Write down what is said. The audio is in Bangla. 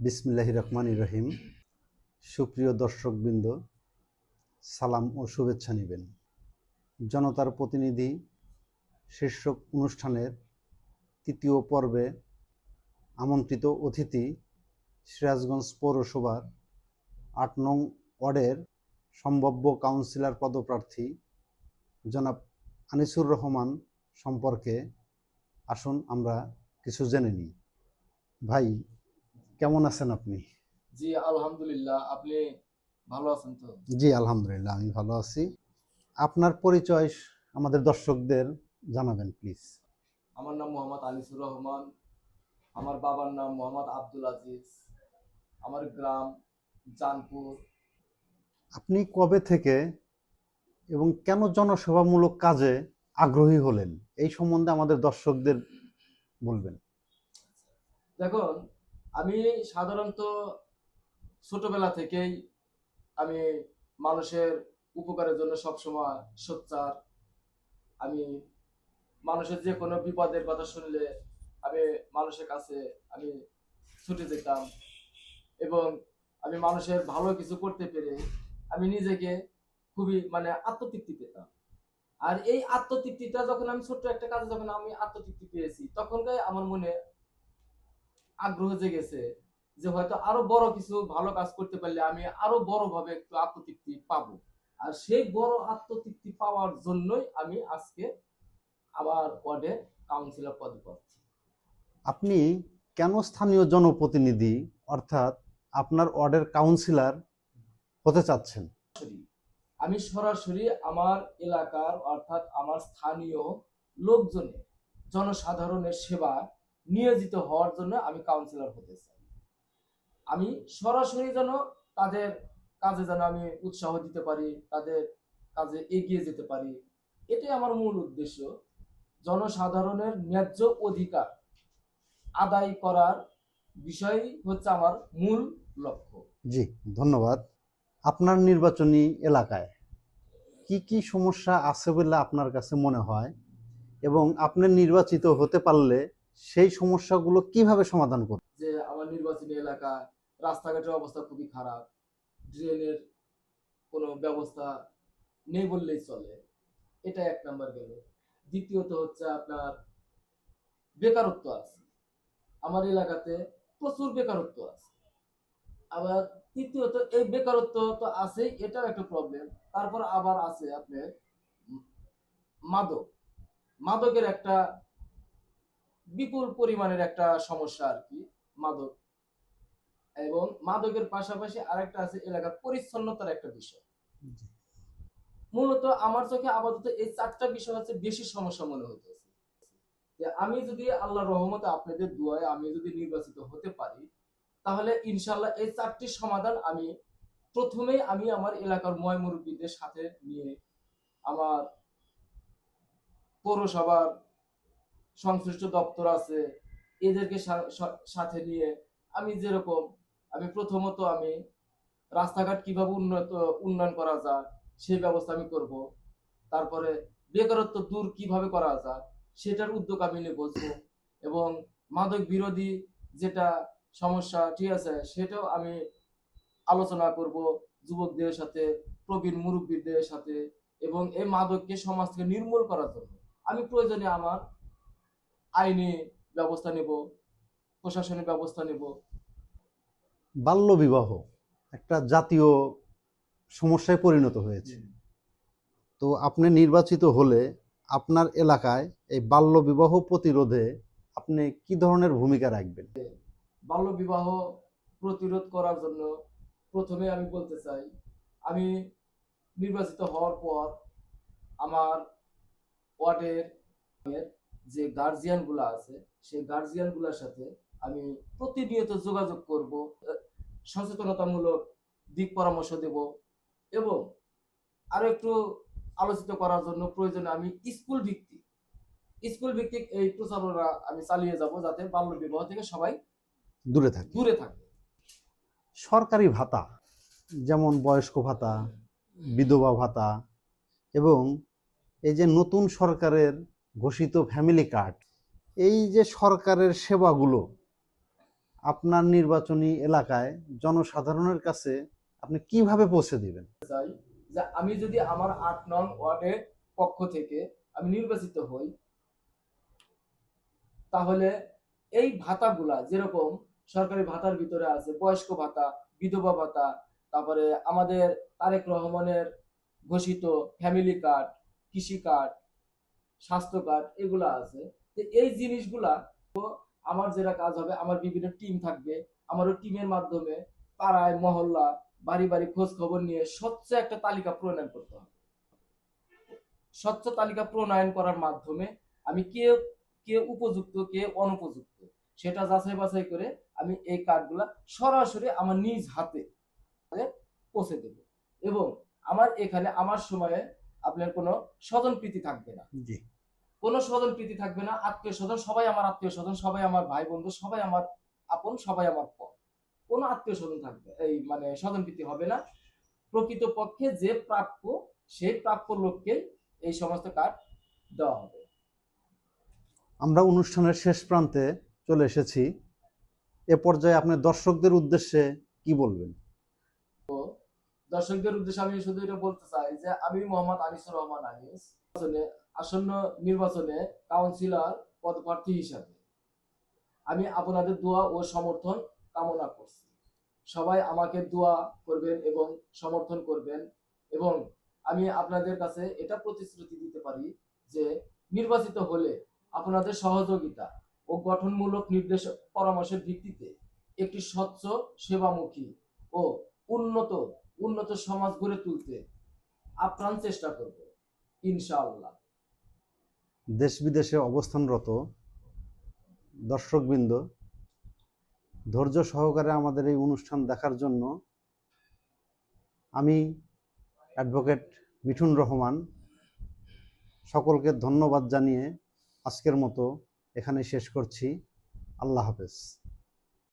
বিসমিল্লাহির রহমানির রহিম। সুপ্রিয় দর্শকবৃন্দ, সালাম ও শুভেচ্ছা নেবেন। জনতার প্রতিনিধি শীর্ষক অনুষ্ঠানের তৃতীয় পর্বে আমন্ত্রিত অতিথি সিরাজগঞ্জ পৌরসভার ৮ নং ওয়ার্ডের সম্ভাব্য কাউন্সিলর পদপ্রার্থী জনাব আনিসুর রহমান সম্পর্কে আসুন আমরা কিছু জেনে নিই। ভাই, কেমন আছেন আপনি? জি আলহামদুলিল্লাহ, আপনি ভালো আছেন তো? জি আলহামদুলিল্লাহ, আমি ভালো আছি। আপনার পরিচয় আমাদের দর্শকদের জানাবেন প্লিজ। আমার নাম মোহাম্মদ আনিসুর রহমান। আমার বাবার নাম মোহাম্মদ আব্দুল আজিজ। আমার গ্রাম জানপুর। আপনি কবে থেকে এবং কেন জনসেবামূলক কাজে আগ্রহী হলেন, এই সম্বন্ধে আমাদের দর্শকদের বলবেন। দেখুন, আমি সাধারণত ছোটবেলা থেকেই আমি মানুষের উপকারের জন্য সবসময় সোচ্চার। আমি মানুষের যে কোনো বিপদের কথা শুনলে আমি মানুষের কাছে আমি ছুটে যেতাম, এবং আমি মানুষের ভালো কিছু করতে পেরে আমি নিজেকে খুবই আত্মতৃপ্তি পেতাম। আর এই আত্মতৃপ্তিটা যখন আমি ছোট্ট একটা কাজে যখন আমি আত্মতৃপ্তি পেয়েছি, তখনকার আমার মনে আগ্রহ জেগেছে যে হয়তো আরো বড় কিছু ভালো কাজ করতে পারলে আমি আরো বড় ভাবে একটু আত্মতৃপ্তি পাবো। আর সেই বড় আত্মতৃপ্তি পাওয়ার জন্যই আমি আজকে আমার ওয়ার্ডের কাউন্সিলর পদে পাচ্ছি। আপনি কেন স্থানীয় জনপ্রতিনিধি অর্থাৎ আপনার ওয়ার্ডের কাউন্সিলর হতে চাচ্ছেন? আমি সরাসরি আমার এলাকার অর্থাৎ আমার স্থানীয় লোকজনের জনসাধারণের সেবা নিয়োজিত হওয়ার জন্য আমি কাউন্সিলর হতে চাই। আমি সরাসরি যেন তাদের কাজে যেন আমি উৎসাহ দিতে পারি, তাদের কাজে এগিয়ে যেতে পারি, এটাই আমার মূল উদ্দেশ্য। জনসাধারণের ন্যায্য অধিকার আদায় করার বিষয় হচ্ছে আমার মূল লক্ষ্য। জি ধন্যবাদ। আপনার নির্বাচনী এলাকায় কি কি সমস্যা আছে বলে আপনার কাছে মনে হয়, এবং আপনি নির্বাচিত হতে পারলে সেই সমস্যাগুলো কিভাবে সমাধান করবেন? যে আমার নির্বাচনী এলাকা রাস্তাঘাটের অবস্থা খুবই খারাপ, ড্রেনের কোনো ব্যবস্থা নেই বললেই চলে, এটা এক নাম্বার গেল। দ্বিতীয়ত হচ্ছে আপনার বেকারত্ব আছে, আমার এলাকাতে প্রচুর বেকারত্ব আছে। আবার তৃতীয়ত এই বেকারত্ব তো আছে, এটাও একটা প্রবলেম। তারপর আবার আছে আপনার মাদক, মাদকের একটা বিপুল পরিমাণের একটা সমস্যা আর কি, মাদক। এবং মাদকের পাশাপাশি আরেকটা আছে এলাকার পরিচ্ছন্নতার একটা বিষয়। মূলত আমার চোখে আপাতত এই চারটা বিষয় হচ্ছে বেশি সমস্যা মনে হতেছে। যে আমি যদি আল্লাহর রহমতে আপনাদের দোয়ায় আমি যদি নির্বাচিত হতে পারি, তাহলে ইনশাল্লাহ এই চারটির সমাধান আমি প্রথমেই আমি আমার এলাকার ময় মুরব্বীদের সাথে নিয়ে, আমার পৌরসভার সংশ্লিষ্ট দপ্তর আছে এদেরকে সাথে নিয়ে আমি যেরকম আমি প্রথমত আমি রাস্তাঘাট কিভাবে উন্নয়ন করা যায় সেই ব্যবস্থা আমি করব। তারপরে বেকারত্ব দূর কিভাবে করা যায় সেটার উদ্যোগ আমি নিয়ে বসবো, এবং মাদক বিরোধী যেটা সমস্যা ঠিক আছে সেটাও আমি আলোচনা করব যুবকদের সাথে, প্রবীণ মুরব্বীদের সাথে। এবং এই মাদককে সমাজ থেকে নির্মূল করার জন্য আমি প্রয়োজনে আমার আইনি ব্যবস্থা নেব, প্রশাসনিক ব্যবস্থা নেব। বাল্যবিবাহ একটা জাতীয় সমস্যায় পরিণত হয়েছে। তো আপনি নির্বাচিত হলে আপনার এলাকায় এই বাল্যবিবাহ প্রতিরোধে আপনি কি ধরনের ভূমিকা রাখবেন? বাল্য বিবাহ প্রতিরোধ করার জন্য প্রথমে আমি বলতে চাই, আমি নির্বাচিত হওয়ার পর আমার ওয়ার্ডের যে গার্জিয়ান গুলা আছে সেই গার্জিয়ান গুলার সাথে আমি প্রতিনিয়ত যোগাযোগ করব, সচেতনতামূলক দিক পরামর্শ দেব, এবং আরো একটু আলোচিত করার জন্য প্রয়োজনে আমি স্কুল ভিত্তিক এই প্রচারণা আমি চালিয়ে যাব, যাতে বাল্য বিবাহ থেকে সবাই দূরে থাকে। সরকারি ভাতা যেমন বয়স্ক ভাতা, বিধবা ভাতা, এবং এই যে নতুন সরকারের ঘোষিত ফ্যামিলি কার্ড, এই যে সরকারের সেবাগুলো আপনার নির্বাচনী এলাকায় জনসাধারণের কাছে আপনি কিভাবে পৌঁছে দিবেন? চাই যে আমি যদি আমার 8 নং ওয়ার্ডের পক্ষ থেকে আমি নির্বাচিত হই, তাহলে এই ভাতাগুলা যেরকম সরকারি ভাতার ভিতরে আছে বয়স্ক ভাতা, বিধবা ভাতা, তারপরে আমাদের তারেক রহমানের ঘোষিত ফ্যামিলি কার্ড, কৃষি কার্ড, স্বাস্থ্য কার্ড, এগুলা আছে। তো এই জিনিসগুলা আমার যেটা কাজ হবে, আমার বিভিন্ন টিম থাকবে, আমার ওই টিমের মাধ্যমে পাড়ায় মহল্লা বাড়ি বাড়ি খোঁজ খবর নিয়ে স্বচ্ছ একটা তালিকা প্রণয়ন করতে হবে। স্বচ্ছ তালিকা প্রণয়ন করার মাধ্যমে আমি কে কে উপযুক্ত কে অনুপযুক্ত সেটা যাচাই বাছাই করে আমি এই কার্ডগুলা সরাসরি আমার নিজ হাতে পৌঁছে দেব। এবং আমার এখানে আমার সময়ে আপনার কোনো স্বজন প্রীতি থাকবে না, জি, কোনো স্বজন প্রীতি থাকবে না। আত্মীয় স্বজন সবাই আমার আত্মীয় স্বজন, সবাই আমার ভাই বন্ধু, সবাই আমার আপন, সবাই আমার পর। কোনো আত্মীয় স্বজন থাকবে এই মানে স্বজন প্রীতি হবে না। প্রকৃত পক্ষে যে প্রাপ্য সেই প্রাপ্য লোককে এই সমস্ত কার্ড দেওয়া হবে। আমরা অনুষ্ঠানের শেষ প্রান্তে চলে এসেছি। এ পর্যায়ে আপনি দর্শকদের উদ্দেশ্যে কি বলবেন? দর্শকদের উদ্দেশ্যে আমি শুধু এটা বলতে চাই যে আমি মোহাম্মদ আনিসুর রহমান আনিস আসন্ন নির্বাচনে কাউন্সিলর পদপ্রার্থী হিসাবে আমি আপনাদের দোয়া ও সমর্থন কামনা করছি। সবাই আমাকে দোয়া করবেন এবং সমর্থন করবেন। এবং আমি আপনাদের কাছে এটা প্রতিশ্রুতি দিতে পারি যে নির্বাচিত হলে আপনাদের সহযোগিতা ও গঠনমূলক নির্দেশ পরামর্শের ভিত্তিতে একটি স্বচ্ছ, সেবামুখী ও উন্নত উন্নত সমাজ গড়ে তুলতে আপ্রাণ চেষ্টা করব, ইনশাআল্লাহ। দেশ বিদেশে অবস্থানরত দর্শকবৃন্দ, ধৈর্য সহকারে আমাদের এই অনুষ্ঠান দেখার জন্য আমি অ্যাডভোকেট মিঠুন রহমান সকলকে ধন্যবাদ জানিয়ে আজকের মতো এখানে শেষ করছি। আল্লাহ হাফেজ।